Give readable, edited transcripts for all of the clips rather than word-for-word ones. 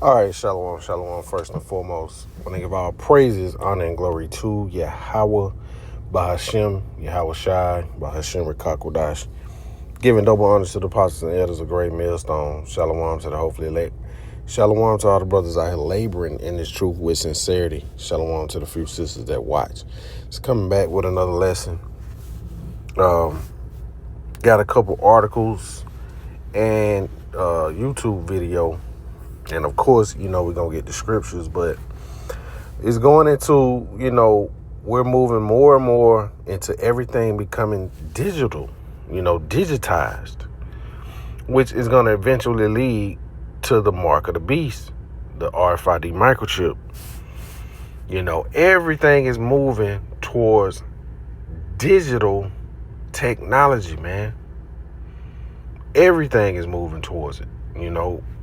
All right, shalom, shalom. First and foremost, I want to give all praises, honor, and glory to Yahweh, Bahashem, Yahweh Shai, Bahashem Rekakwadash. Giving double honors to the apostles and elders of great millstone. Shalom to the hopefully elect. Shalom to all the brothers out here laboring in this truth with sincerity. Shalom to the few sisters that watch. It's coming back with another lesson. Got a couple articles and YouTube video. And of course, we're going to get the scriptures, but it's going into, we're moving more and more into everything becoming digital, digitized, which is going to eventually lead to the mark of the beast, the RFID microchip. Everything is moving towards digital technology, man. Everything is moving towards it,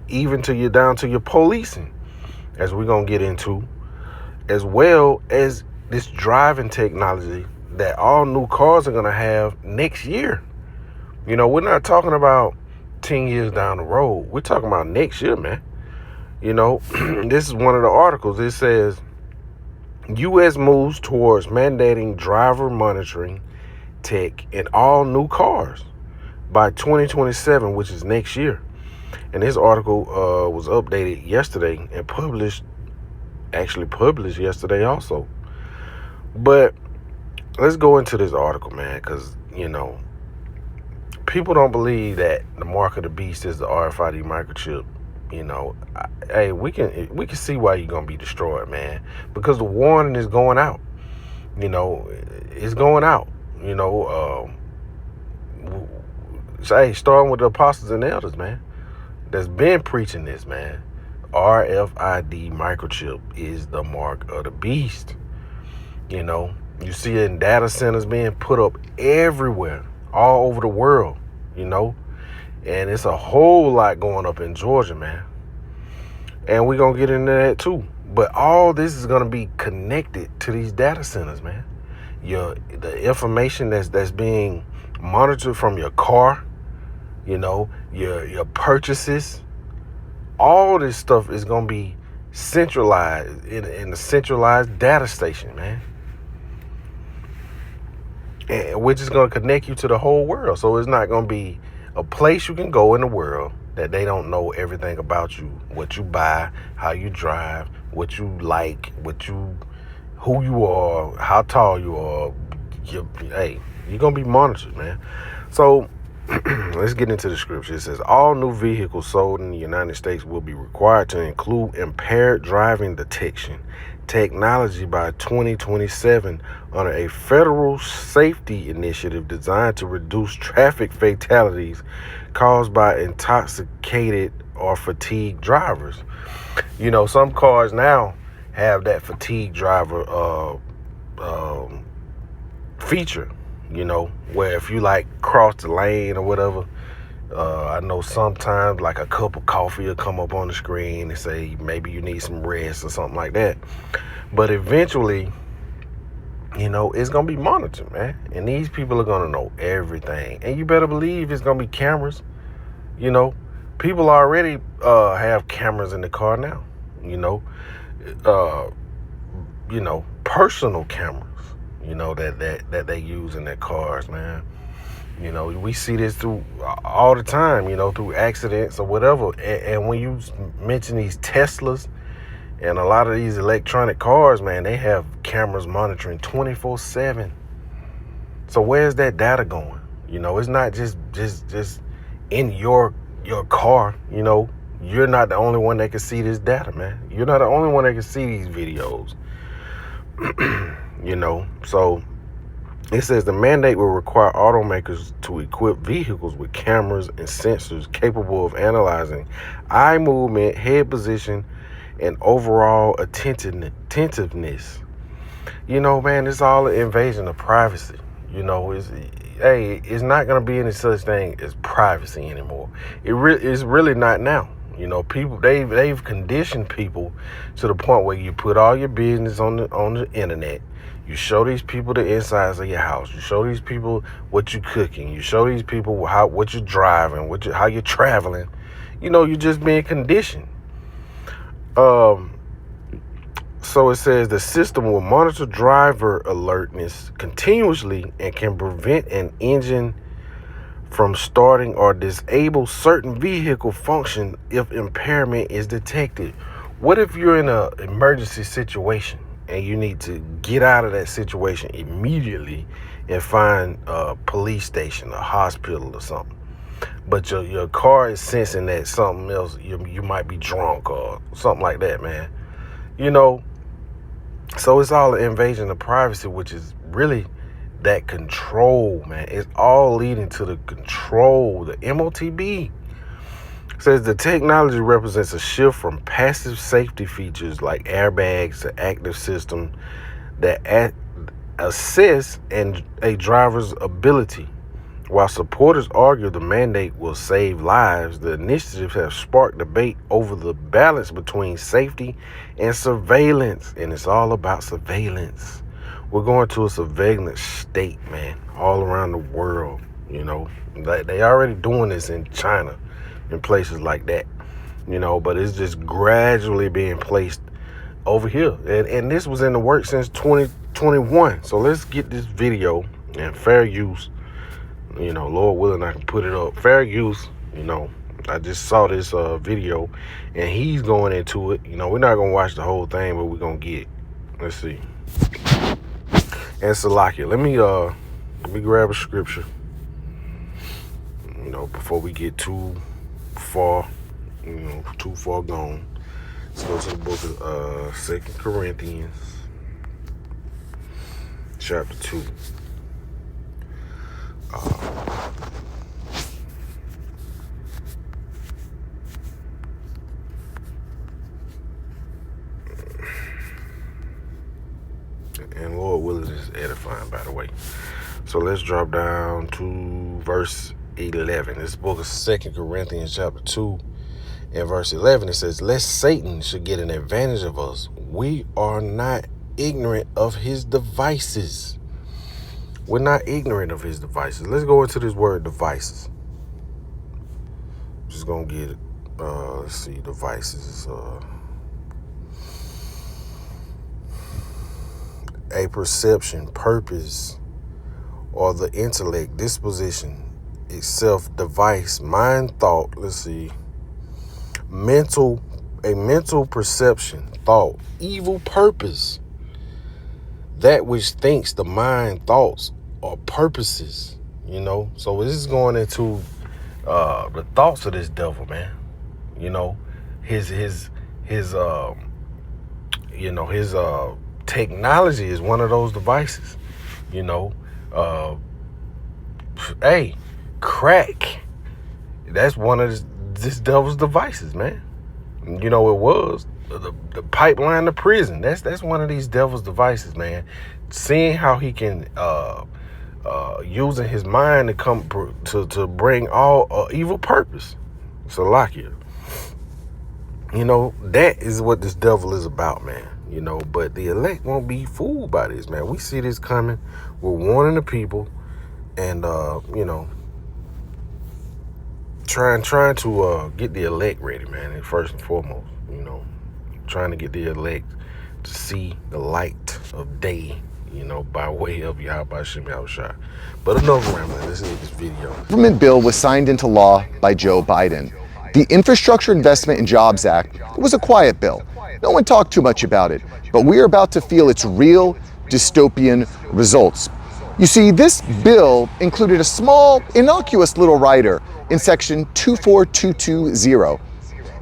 even down to your policing, as we're going to get into, as well as this driving technology that all new cars are going to have next year. We're not talking about 10 years down the road. We're talking about next year, man. This is one of the articles. It says, U.S. moves towards mandating driver monitoring tech in all new cars by 2027, which is next year. And this article was updated yesterday and published yesterday also. But let's go into this article, man, because, people don't believe that the mark of the beast is the RFID microchip. Hey, we can see why you're going to be destroyed, man, because the warning is going out. It's going out. Hey, starting with the apostles and elders, man, that's been preaching this, man. RFID microchip is the mark of the beast. You see it in data centers being put up everywhere, all over the world, and it's a whole lot going up in Georgia, man. And we're going to get into that too. But all this is going to be connected to these data centers, man. The information that's being monitored from your car, your purchases, all this stuff is going to be centralized in a centralized data station, man. And which is going to connect you to the whole world. So it's not going to be a place you can go in the world that they don't know everything about you, what you buy, how you drive, what you like, who you are, how tall you are. You're going to be monitored, man. So let's get into the scripture. It says, all new vehicles sold in the United States will be required to include impaired driving detection technology by 2027 under a federal safety initiative designed to reduce traffic fatalities caused by intoxicated or fatigued drivers. Some cars now have that fatigue driver feature, where if you cross the lane or whatever, I know sometimes like a cup of coffee will come up on the screen and say maybe you need some rest or something like that. But eventually, it's going to be monitored, man. And these people are going to know everything. And you better believe it's going to be cameras. People already have cameras in the car now, personal cameras, that they use in their cars, man. We see this through all the time, through accidents or whatever. And when you mention these Teslas and a lot of these electronic cars, man, they have cameras monitoring 24/7. So where's that data going? It's not just in your car. You're not the only one that can see this data, man. You're not the only one that can see these videos. So it says the mandate will require automakers to equip vehicles with cameras and sensors capable of analyzing eye movement, head position, and overall attentiveness. Man, it's all an invasion of privacy. It's not going to be any such thing as privacy anymore. It's really not now. People they've conditioned people to the point where you put all your business on the internet. You show these people the insides of your house. You show these people what you're cooking. You show these people what you're driving, how you're traveling. You're just being conditioned. Um, so it says the system will monitor driver alertness continuously and can prevent an engine from starting or disable certain vehicle function if impairment is detected. What if you're in an emergency situation and you need to get out of that situation immediately and find a police station, a hospital or something? But your car is sensing that something else, you might be drunk or something like that, man. You know, so it's all an invasion of privacy, which is really that control, man. It's all leading to the control. The MOTB says the technology represents a shift from passive safety features like airbags to active systems that assess and a driver's ability. While supporters argue the mandate will save lives, the initiatives have sparked debate over the balance between safety and surveillance. And it's all about surveillance. We're going to a surveillance state, man, all around the world. You know, they already doing this in China, in places like that, you know, but it's just gradually being placed over here. And this was in the works since 2021. So let's get this video and fair use. You know, Lord willing, I can put it up. Fair use, you know. I just saw this video, and he's going into it. You know, we're not going to watch the whole thing, but we're going to get it. Let's see. And Salakia, let me grab a scripture, you know, before we get too far, you know, too far gone. Let's go to the book of 2 Corinthians, chapter 2. And Lord willing, is edifying, by the way. So let's drop down to verse 11. This book of 2 Corinthians chapter 2 and verse 11. It says, lest Satan should get an advantage of us, we are not ignorant of his devices. We're not ignorant of his devices. Let's go into this word devices. Just gonna get it. Let's see, devices. A perception, purpose, or the intellect, disposition, itself, device, mind, thought. Let's see. A mental perception, thought, evil purpose. That which thinks the mind, thoughts, or purposes, you know. So this is going into the thoughts of this devil, man. You know, his technology is one of those devices. You know, hey, crack. That's one of this devil's devices, man. You know, it was the pipeline to prison. That's one of these devil's devices, man. Seeing how he can using his mind to come to bring all evil purpose. Salakia. You know, that is what this devil is about, man. You know, but the elect won't be fooled by this, man. We see this coming. We're warning the people, and you know, trying to get the elect ready, man. First and foremost, you know, trying to get the elect to see the light of day, you know, by way of Yahweh Shem Yahushua. But enough rambling. Let's look at this video. The government bill was signed into law by Joe Biden. The Infrastructure Investment and Jobs Act was a quiet bill. No one talked too much about it, but we're about to feel its real dystopian results. You see, this bill included a small, innocuous little rider in section 24220.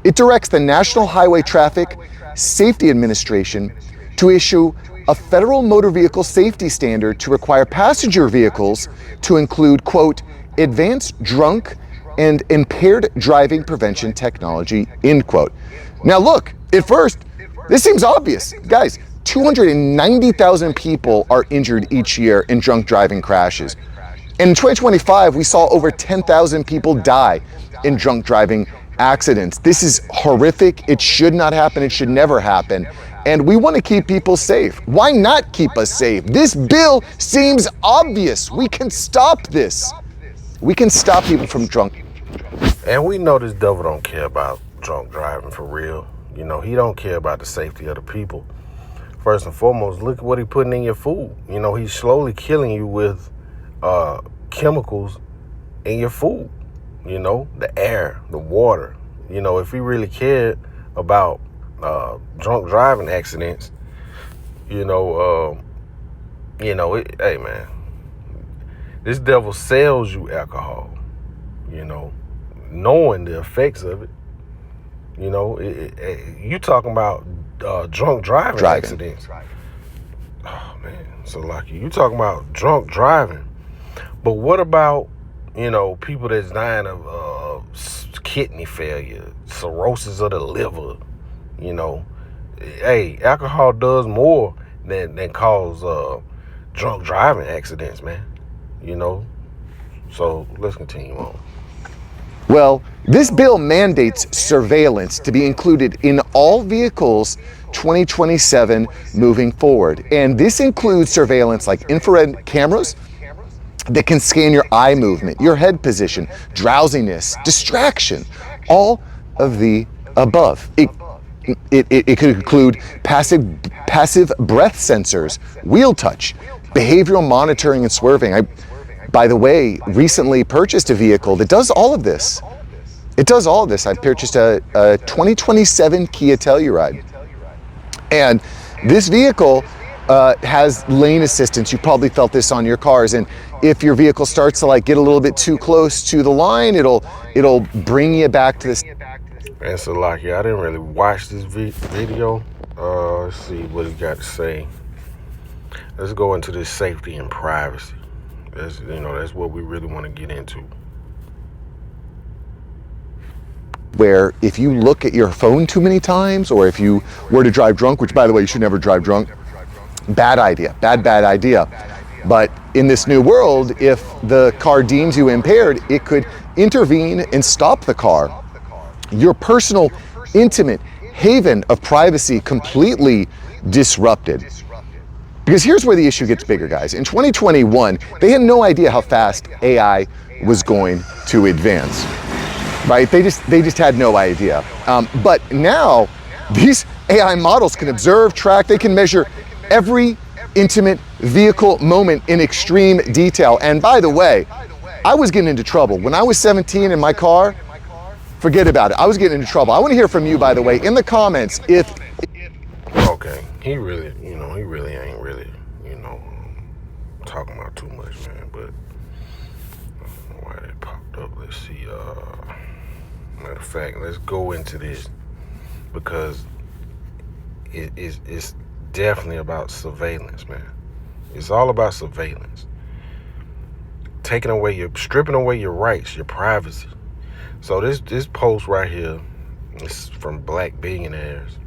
It directs the National Highway Traffic Safety Administration to issue a federal motor vehicle safety standard to require passenger vehicles to include, quote, advanced drunk and impaired driving prevention technology, end quote. Now look, at first, this seems obvious. Guys, 290,000 people are injured each year in drunk driving crashes. And in 2025, we saw over 10,000 people die in drunk driving accidents. This is horrific. It should not happen. It should never happen. And we want to keep people safe. Why not keep us safe? This bill seems obvious. We can stop this. We can stop people from drunk. And we know this devil don't care about drunk driving for real. You know, he don't care about the safety of the people. First and foremost, look at what he putting in your food. You know, he's slowly killing you with chemicals in your food. You know, the air, the water. You know, if he really cared about drunk driving accidents, hey man, this devil sells you alcohol. You know, knowing the effects of it. You know, you talking about drunk driving accidents. Oh man, so lucky. You talking about drunk driving, but what about people that's dying of kidney failure, cirrhosis of the liver? You know, hey, alcohol does more than cause drunk driving accidents, man. You know, so let's continue on. Well, this bill mandates surveillance to be included in all vehicles 2027 moving forward. And this includes surveillance like infrared cameras that can scan your eye movement, your head position, drowsiness, distraction, all of the above. It could include passive breath sensors, wheel touch, behavioral monitoring and swerving. I, by the way, recently purchased a vehicle that does all of this. It does all of this. I purchased a 2027 Kia Telluride. And this vehicle has lane assistance. You probably felt this on your cars. And if your vehicle starts to like get a little bit too close to the line, it'll bring you back to this. And so, like, I didn't really watch this video. Let's see what he got to say. Let's go into this safety and privacy. That's what we really want to get into. Where if you look at your phone too many times, or if you were to drive drunk, which by the way, you should never drive drunk, bad idea, bad idea. But in this new world, if the car deems you impaired, it could intervene and stop the car. Your personal, intimate haven of privacy completely disrupted. Because here's where the issue gets bigger, guys. In 2021, they had no idea how fast AI was going to advance, right? They just had no idea. But now, these AI models can observe, track, they can measure every intimate vehicle moment in extreme detail. And by the way, I was getting into trouble. When I was 17 in my car, forget about it. I was getting into trouble. I want to hear from you, by the way, in the comments, if... Okay, he really ain't really, talking about too much, man, but I don't know why that popped up. Let's see, matter of fact, let's go into this, because it's definitely about surveillance, man. It's all about surveillance. Stripping away your rights, your privacy. So this post right here is from Black Billionaires.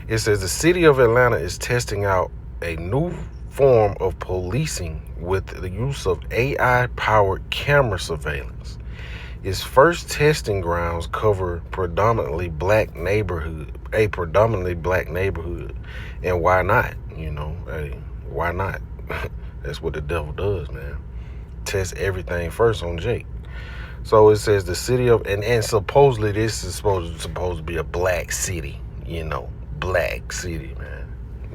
It says the city of Atlanta is testing out a new form of policing with the use of AI-powered camera surveillance. Its first testing grounds cover a predominantly black neighborhood. And why not? Hey, why not? That's what the devil does, man. Test everything first on Jake. So it says the city of, and supposedly this is supposed to be a black city, black city, man.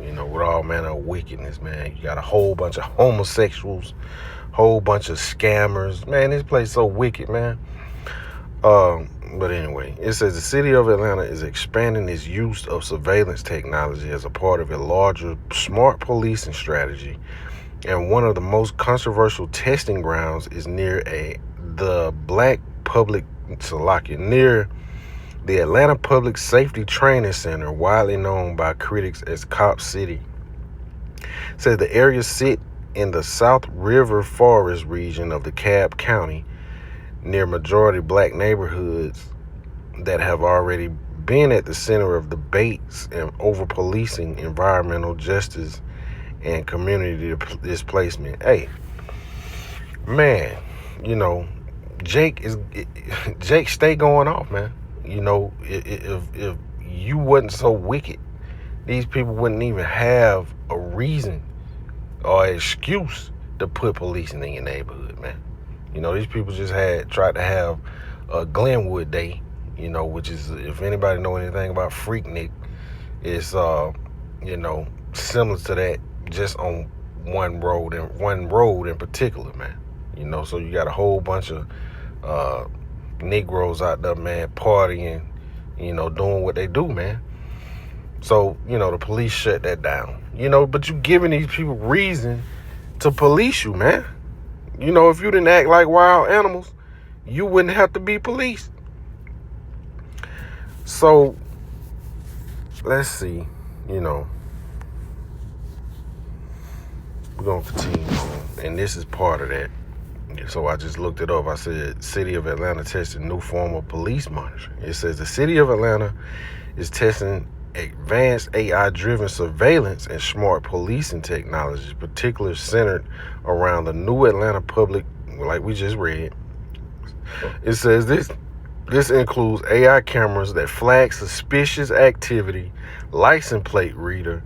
With all manner of wickedness, man. You got a whole bunch of homosexuals, whole bunch of scammers. Man, this place so wicked, man. But anyway, it says the city of Atlanta is expanding its use of surveillance technology as a part of a larger smart policing strategy. And one of the most controversial testing grounds is near the Atlanta Public Safety Training Center, widely known by critics as Cop City. Says the area sit in the South River Forest region of DeKalb County, near majority black neighborhoods that have already been at the center of debates and over policing, environmental justice, and community displacement. Hey, man, Jake stay going off, man. If you wasn't so wicked, these people wouldn't even have a reason or an excuse to put policing in your neighborhood, man. These people just tried to have a Glenwood day, you know, which is, if anybody know anything about Freaknik, it's, you know, similar to that, just on one road in particular, man. You know, so you got a whole bunch of Negroes out there, man, partying, you know, doing what they do, man. So, you know, the police shut that down. You know, but you giving these people reason to police you, man. You know, if you didn't act like wild animals, you wouldn't have to be policed. So, let's see, you know, we're going to continue on. And this is part of that. So I just looked it up. I said, City of Atlanta testing new form of police monitoring. It says the City of Atlanta is testing advanced AI-driven surveillance and smart policing technologies, particularly centered around the new Atlanta public, like we just read. It says this includes AI cameras that flag suspicious activity, license plate reader,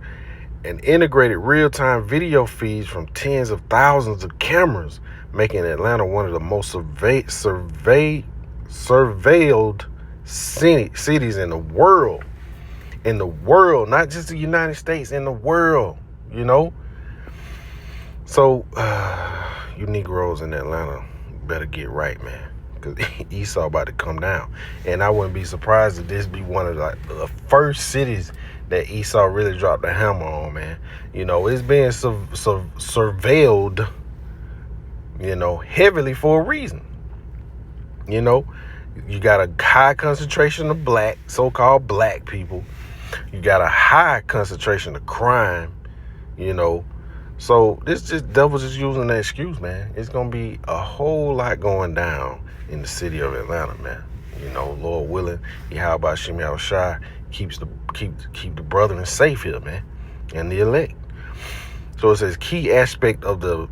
and integrated real-time video feeds from tens of thousands of cameras, making Atlanta one of the most surveilled cities in the world. In the world, not just the United States, in the world, you know? So, you Negroes in Atlanta better get right, man, because Esau about to come down. And I wouldn't be surprised if this be one of the first cities that Esau really dropped the hammer on, man. You know, it's being surveilled, you know, heavily for a reason. You know, you got a high concentration of black, so-called black people. You got a high concentration of crime, you know. So this just devil's just using that excuse, man. It's gonna be a whole lot going down in the city of Atlanta, man. You know, Lord willing, Yahweh Shem Yahushua keep the brethren safe here, man, and the elect. So it says key aspect of the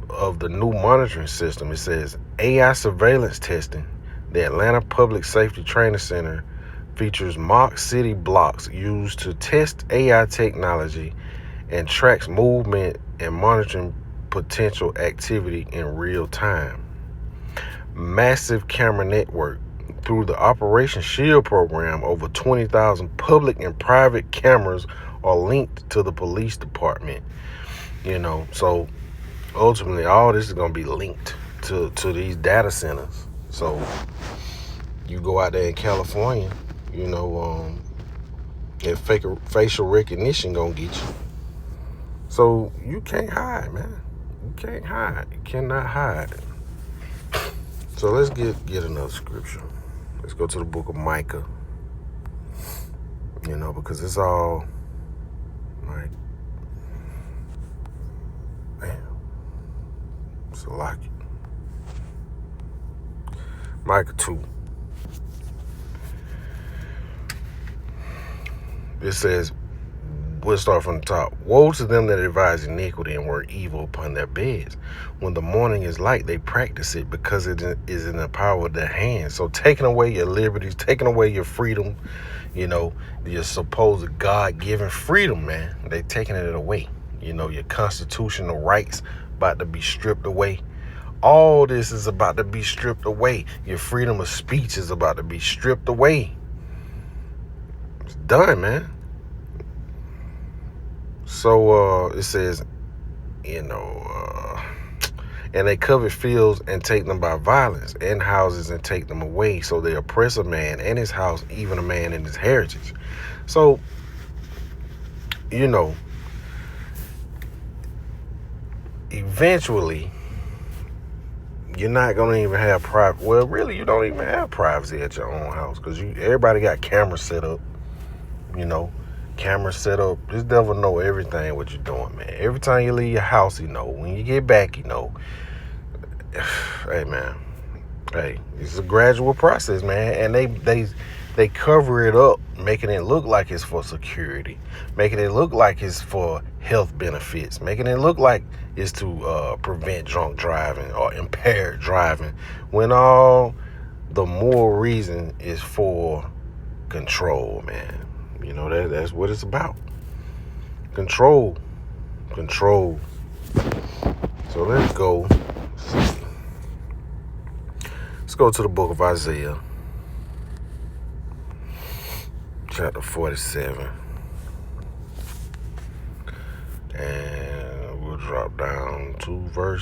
new monitoring system. It says AI surveillance testing. The Atlanta Public Safety Training Center features mock city blocks used to test AI technology and tracks movement and monitoring potential activity in real time. Massive camera network. Through the Operation Shield program, over 20,000 public and private cameras are linked to the police department. You know, so ultimately all this is going to be linked to these data centers. So you go out there in California, you know, that facial recognition gonna get you. So you can't hide, man. You can't hide. You cannot hide. So let's get another scripture. Let's go to the book of Micah. You know, because it's all like, man, it's a lot. Micah 2. It says, we'll start from the top. Woe to them that advise iniquity and work evil upon their beds. When the morning is light, they practice it because it is in the power of their hands. So taking away your liberties, taking away your freedom, you know, your supposed God-given freedom, man, they taking it away. You know, your constitutional rights about to be stripped away. All this is about to be stripped away. Your freedom of speech is about to be stripped away. It's done, man. So it says, you know, and they covet fields and take them by violence, and houses and take them away. So they oppress a man and his house, even a man and his heritage. So, you know, eventually, you're not gonna even have private. Well, really, you don't even have privacy at your own house because everybody got cameras set up. You know, cameras set up. This devil know everything what you're doing, man. Every time you leave your house, he know. When you get back, he know. Hey, man. Hey, it's a gradual process, man. And they cover it up, making it look like it's for security, making it look like it's for health benefits, making it look like it's to prevent drunk driving or impaired driving, when all the more reason is for control, man. You know, that's what it's about. Control. So let's go. Let's go to the book of Isaiah. chapter 47. And we'll drop down to we'll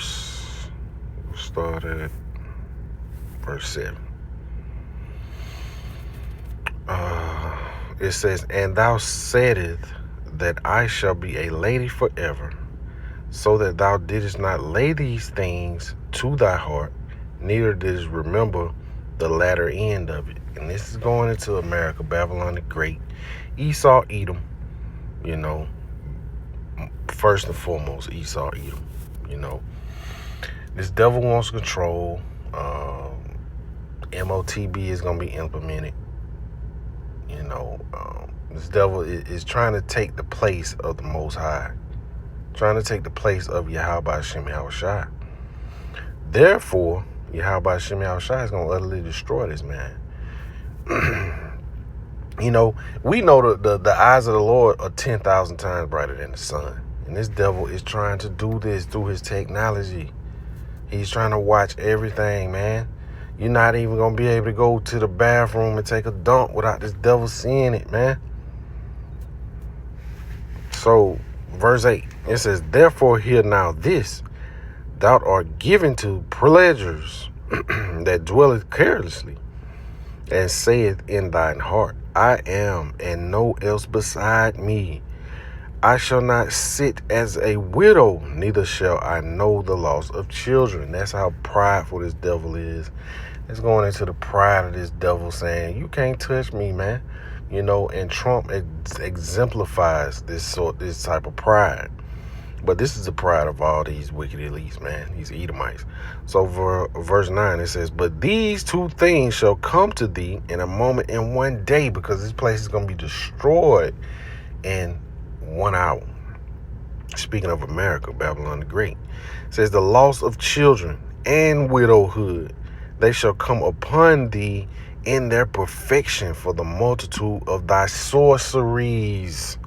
start at verse 7. It says, "And thou saidest that I shall be a lady forever, so that thou didst not lay these things to thy heart, neither didst remember the latter end of it." And this is going into America, Babylon the Great, Esau, Edom, first and foremost, Esau, Edom, This devil wants control. MOTB is going to be implemented. This devil is trying to take the place of the Most High, trying to take the place of Yahweh Shem Yahushai. Therefore, Yahweh Shem Yahushai is going to utterly destroy this man. We know the eyes of the Lord are 10,000 times brighter than the sun. And this devil is trying to do this through his technology. He's trying to watch everything, man. You're not even going to be able to go to the bathroom and take a dump without this devil seeing it, man. So, verse 8, it says, "Therefore hear now this, thou art given to pleasures that dwelleth carelessly, and saith in thine heart, I am, and no else beside me. I shall not sit as a widow, neither shall I know the loss of children." That's how prideful this devil is. It's going into the pride of this devil, saying, you can't touch me, man. And Trump exemplifies this type of pride. But this is the pride of all these wicked elites, man, these Edomites. So verse 9, it says, "But these two things shall come to thee in a moment, in one day," because this place is going to be destroyed in 1 hour. Speaking of America, Babylon the Great, it says, "The loss of children and widowhood, they shall come upon thee in their perfection for the multitude of thy sorceries."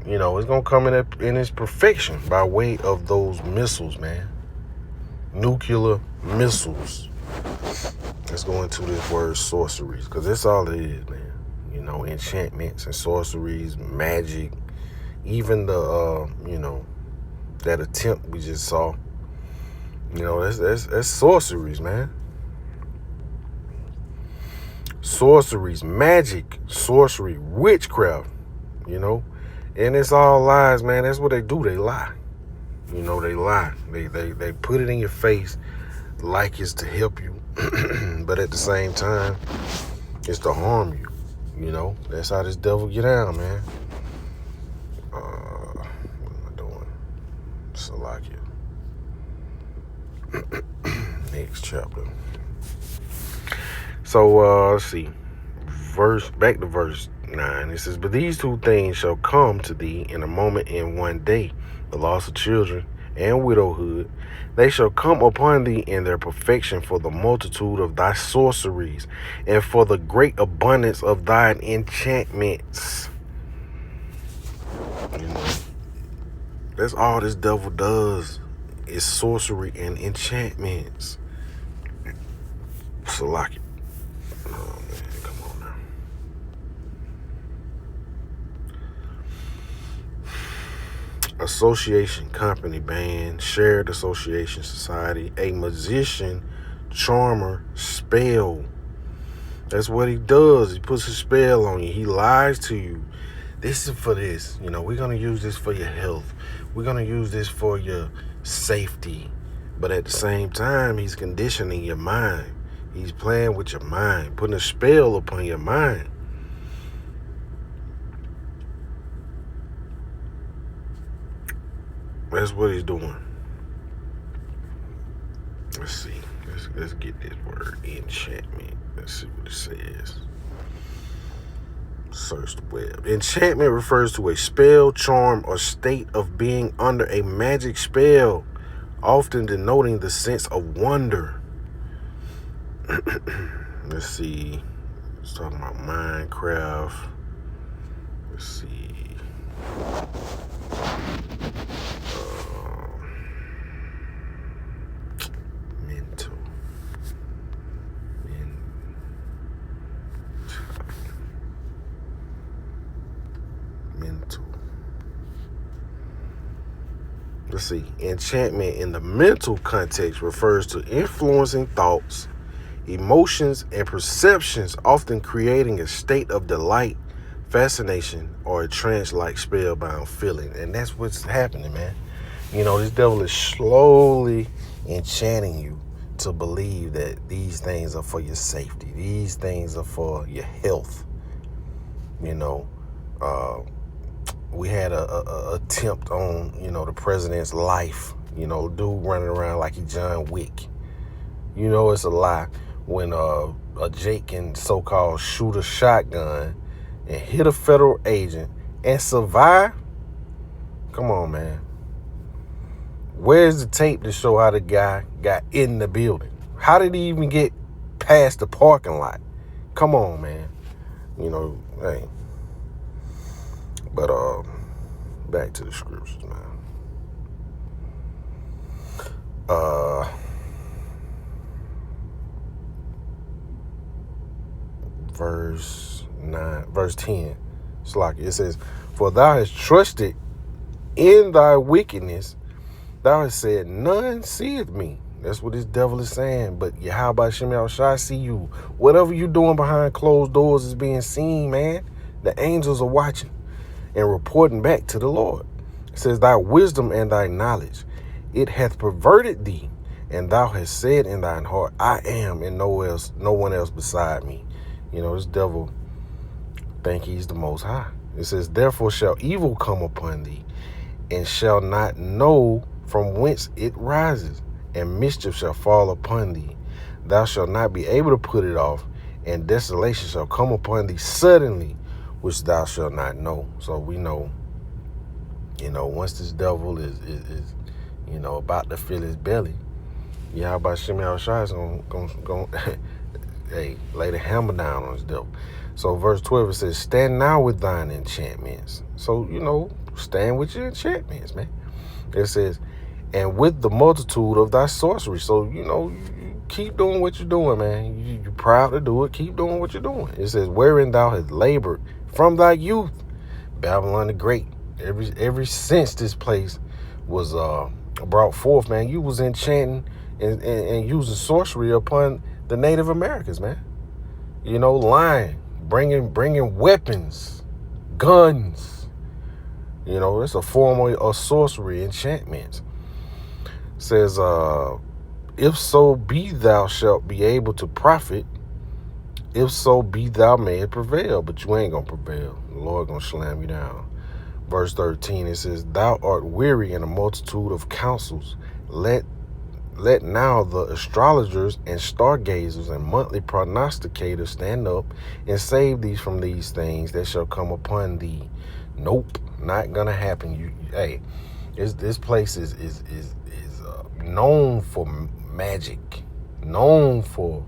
It's going to come in its perfection by way of those missiles, man. Nuclear missiles. Let's go into this word sorceries, because that's all it is, man. Enchantments and sorceries, magic, even the, that attempt we just saw. That's sorceries, man. Sorceries, magic, sorcery, witchcraft, And it's all lies, man. That's what they do. They lie. They lie. They put it in your face like it's to help you. But at the same time, it's to harm you. That's how this devil get down, man. What am I doing? Salakia. Next chapter. So, let's see. Back to verse 9. It says, "But these two things shall come to thee in a moment, in one day, the loss of children and widowhood. They shall come upon thee in their perfection for the multitude of thy sorceries, and for the great abundance of thine enchantments." That's all this devil does, is sorcery and enchantments. Salakia. Oh, man, come on now. Association, company, band, shared association, society, a magician, charmer, spell. That's what he does. He puts a spell on you. He lies to you. This is for this. We're going to use this for your health. We're going to use this for your safety. But at the same time, he's conditioning your mind. He's playing with your mind, putting a spell upon your mind. That's what he's doing. Let's see. Let's get this word, enchantment. Let's see what it says. Search the web. Enchantment refers to a spell, charm, or state of being under a magic spell, often denoting the sense of wonder. Let's see. It's talking about Minecraft. Let's see. Mental. Let's see. Enchantment in the mental context refers to influencing thoughts, emotions, and perceptions, often creating a state of delight, fascination, or a trance-like spellbound feeling. And that's what's happening, man. You know, this devil is slowly enchanting you to believe that these things are for your safety. These things are for your health. You know, we had a attempt on, the president's life. Dude running around like he John Wick. It's a lie when a Jake can so-called shoot a shotgun and hit a federal agent and survive. Come on, man. Where's the tape to show how the guy got in the building? How did he even get past the parking lot? Come on, man. Hey. But back to the scriptures, man. Verse 10. Slocky. It says, "For thou hast trusted in thy wickedness, thou hast said, none seeth me." That's what this devil is saying. But Yahweh Shem Shai see you. Whatever you doing behind closed doors is being seen, man. The angels are watching and reporting back to the Lord. It says, "Thy wisdom and thy knowledge, it hath perverted thee, and thou hast said in thine heart, I am, and no one else beside me." This devil think he's the most high. It says, "Therefore shall evil come upon thee, and shall not know from whence it rises, and mischief shall fall upon thee. Thou shalt not be able to put it off, and desolation shall come upon thee suddenly, which thou shalt not know." So we know, once this devil is about to fill his belly, Yahweh Shem Shai is gonna hey, lay the hammer down on this devil. So verse 12, it says, "Stand now with thine enchantments." So, stand with your enchantments, man. It says, "And with the multitude of thy sorcery." So, you keep doing what you're doing, man. You're proud to do it. Keep doing what you're doing. It says, "Wherein thou hast labored from thy youth." Babylon the Great. Every since this place was brought forth, man, you was enchanting and using sorcery upon the Native Americans, man. Lying, bringing weapons, guns. It's a form of sorcery, enchantments. It says, "If so be thou shalt be able to profit, if so be thou mayest prevail." But you ain't gonna prevail. The Lord gonna slam you down. Verse 13, it says, "Thou art weary in a multitude of counsels. Let now the astrologers and stargazers and monthly prognosticators stand up and save thee from these things that shall come upon thee." Nope, not gonna happen. This place is known for magic, known for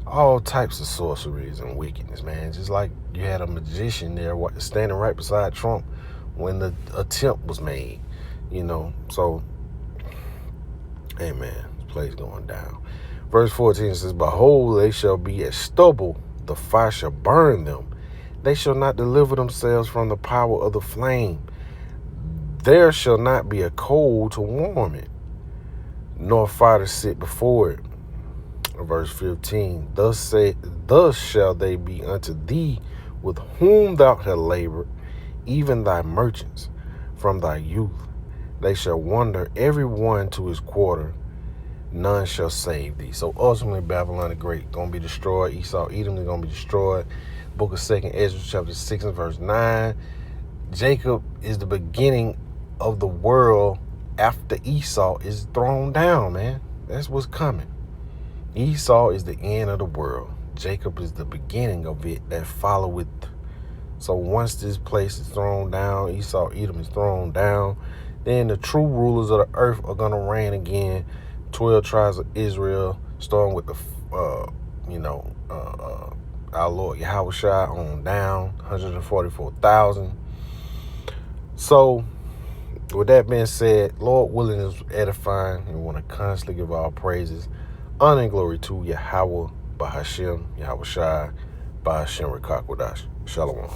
all types of sorceries and wickedness, man. Just like you had a magician there standing right beside Trump when the attempt was made, So, hey, man, this place going down. Verse 14 says, "Behold, they shall be as stubble, the fire shall burn them. They shall not deliver themselves from the power of the flame. There shall not be a coal to warm it, nor fire to sit before it." Verse 15, Thus shall they be unto thee with whom thou hast labored, even thy merchants from thy youth. They shall wander every one to his quarter, none shall save thee." So ultimately, Babylon the Great going to be destroyed. Esau, Edom is going to be destroyed. Book of 2nd Ezra, chapter 6 and verse 9. Jacob is the beginning of the world after Esau is thrown down, man. That's what's coming. Esau is the end of the world. Jacob is the beginning of it that followeth. So once this place is thrown down, Esau, Edom is thrown down, then the true rulers of the earth are going to reign again. 12 tribes of Israel, starting with our Lord Yahweh Shai on down, 144,000. So with that being said, Lord willing is edifying, and we want to constantly give all praises, honor and glory to Yahweh, Bahashem, Yahweh Shai, Bahashem Rekakwadash. Shalom.